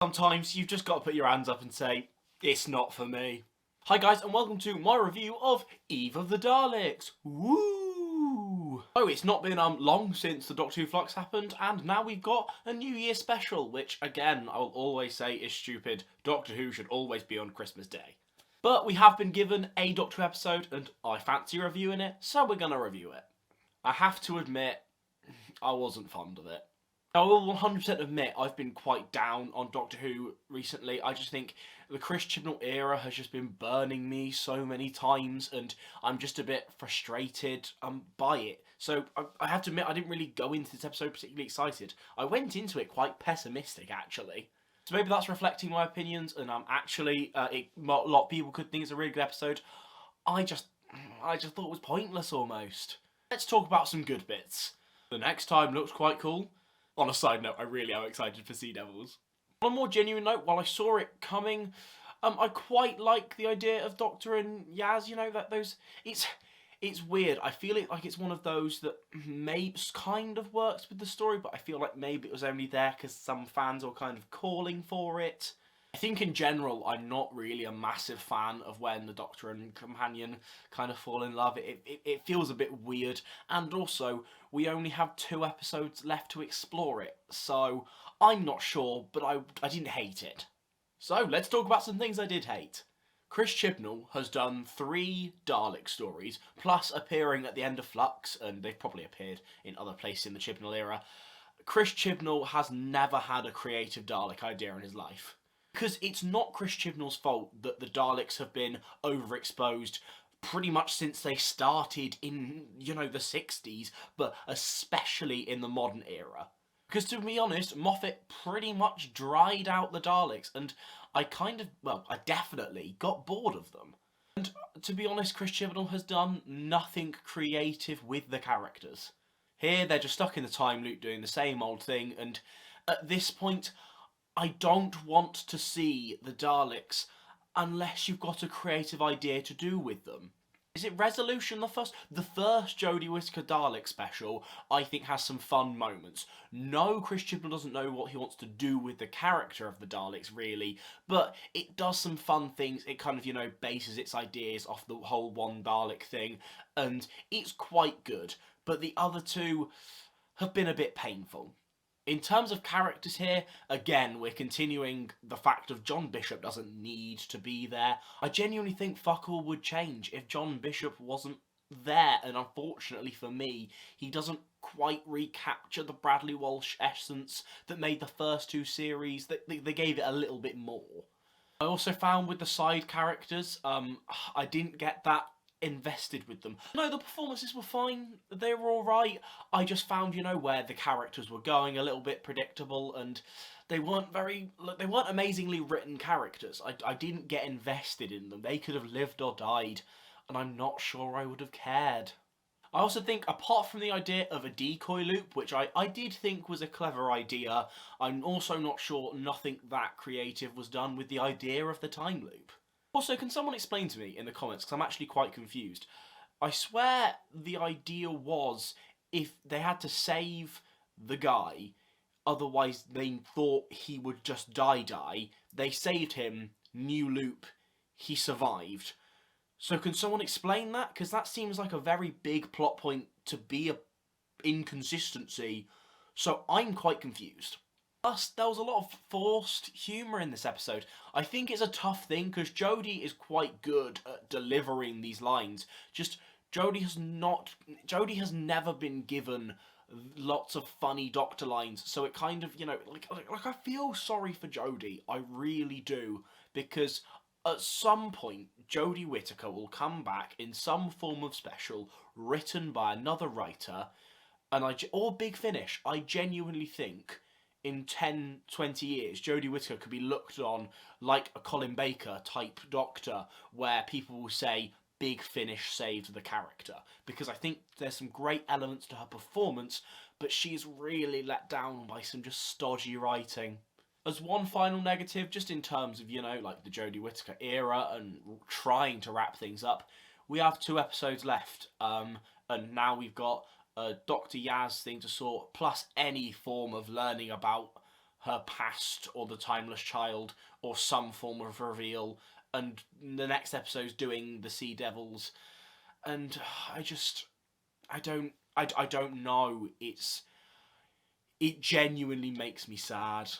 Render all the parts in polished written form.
Sometimes you've just got to put your hands up and say, it's not for me. Hi guys, and welcome to my review of Eve of the Daleks. Woo! Oh, it's not been long since the Doctor Who Flux happened, and now we've got a New Year special, which again, I'll always say is stupid. Doctor Who should always be on Christmas Day. But we have been given a Doctor Who episode, and I fancy reviewing it, so we're gonna review it. I have to admit, I wasn't fond of it. I will 100% admit I've been quite down on Doctor Who recently. I just think the Chris Chibnall era has just been burning me so many times, and I'm just a bit frustrated by it. So I have to admit I didn't really go into this episode particularly excited. I went into it quite pessimistic, actually. So maybe that's reflecting my opinions, and actually a lot of people could think it's a really good episode. I just thought it was pointless almost. Let's talk about some good bits. The next time looks quite cool. On a side note, I really am excited for Sea Devils. On a more genuine note, while I saw it coming, I quite like the idea of Doctor and Yaz. You know, that it's weird. I feel it like it's one of those that maybe kind of works with the story, but I feel like maybe it was only there because some fans were kind of calling for it. I think in general, I'm not really a massive fan of when the Doctor and Companion kind of fall in love. It feels a bit weird, and also, we only have 2 episodes left to explore it, so I'm not sure, but I didn't hate it. So, let's talk about some things I did hate. Chris Chibnall has done 3 Dalek stories, plus appearing at the end of Flux, and they've probably appeared in other places in the Chibnall era. Chris Chibnall has never had a creative Dalek idea in his life. Because it's not Chris Chibnall's fault that the Daleks have been overexposed pretty much since they started in, the 60s, but especially in the modern era. Because to be honest, Moffat pretty much dried out the Daleks, and I definitely got bored of them. And to be honest, Chris Chibnall has done nothing creative with the characters. Here, they're just stuck in the time loop doing the same old thing, and at this point, I don't want to see the Daleks unless you've got a creative idea to do with them. Is it Resolution the first? The first Jodie Whittaker Dalek special, I think, has some fun moments. No, Chris Chibnall doesn't know what he wants to do with the character of the Daleks, really, but it does some fun things. It kind of, bases its ideas off the whole one Dalek thing, and it's quite good. But the other 2 have been a bit painful. In terms of characters here, again, we're continuing the fact of John Bishop doesn't need to be there. I genuinely think fuck all would change if John Bishop wasn't there, and unfortunately for me, he doesn't quite recapture the Bradley Walsh essence that made the first 2 series. They gave it a little bit more. I also found with the side characters, I didn't get that invested with them. No, the performances were fine, they were alright. I just found, where the characters were going a little bit predictable, and they weren't amazingly written characters. I didn't get invested in them. They could have lived or died, and I'm not sure I would have cared. I also think, apart from the idea of a decoy loop, which I did think was a clever idea, I'm also not sure nothing that creative was done with the idea of the time loop. Also, can someone explain to me in the comments, because I'm actually quite confused. I swear the idea was if they had to save the guy, otherwise they thought he would just die. They saved him, new loop, he survived. So can someone explain that? Because that seems like a very big plot point to be a inconsistency, so I'm quite confused. Plus, there was a lot of forced humour in this episode. I think it's a tough thing because Jodie is quite good at delivering these lines. Just, Jodie has never been given lots of funny Doctor lines, so it kind of, like I feel sorry for Jodie. I really do, because at some point, Jodie Whittaker will come back in some form of special written by another writer, or Big Finish. I genuinely think in 10, 20 years, Jodie Whittaker could be looked on like a Colin Baker type Doctor, where people will say Big Finish saved the character. Because I think there's some great elements to her performance, but she's really let down by some just stodgy writing. As one final negative, just in terms of, like the Jodie Whittaker era and trying to wrap things up, we have 2 episodes left, and now we've got a Dr. Yaz thing to sort, plus any form of learning about her past or the Timeless Child or some form of reveal, and the next episode's doing the Sea Devils, and I don't know. It genuinely makes me sad.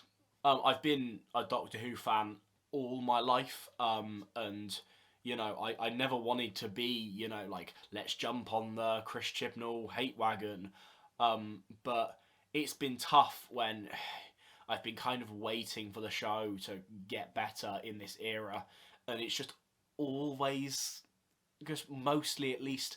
I've been a Doctor Who fan all my life, and you know, I never wanted to be, you know, like, let's jump on the Chris Chibnall hate wagon, but it's been tough when I've been kind of waiting for the show to get better in this era, and it's just always, just mostly at least,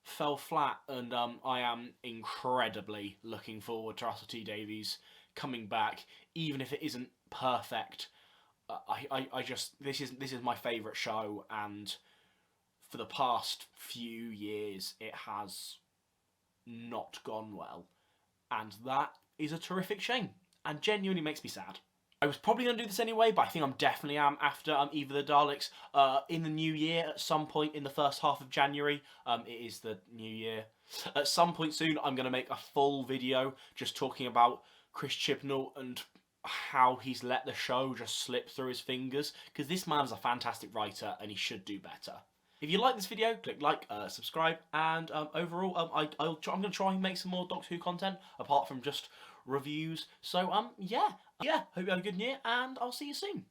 fell flat, and I am incredibly looking forward to Russell T Davies coming back, even if it isn't perfect. I just, this is my favourite show, and for the past few years it has not gone well, and that is a terrific shame, and genuinely makes me sad. I was probably going to do this anyway, but I think I'm definitely after Eve of the Daleks in the new year, at some point in the first half of January. It is the new year. At some point soon, I'm going to make a full video just talking about Chris Chibnall and how he's let the show just slip through his fingers, because this man's a fantastic writer and he should do better. If you like this video, click like, subscribe, and overall, I'm going to try and make some more Doctor Who content, apart from just reviews. So, yeah, hope you have a good year, and I'll see you soon.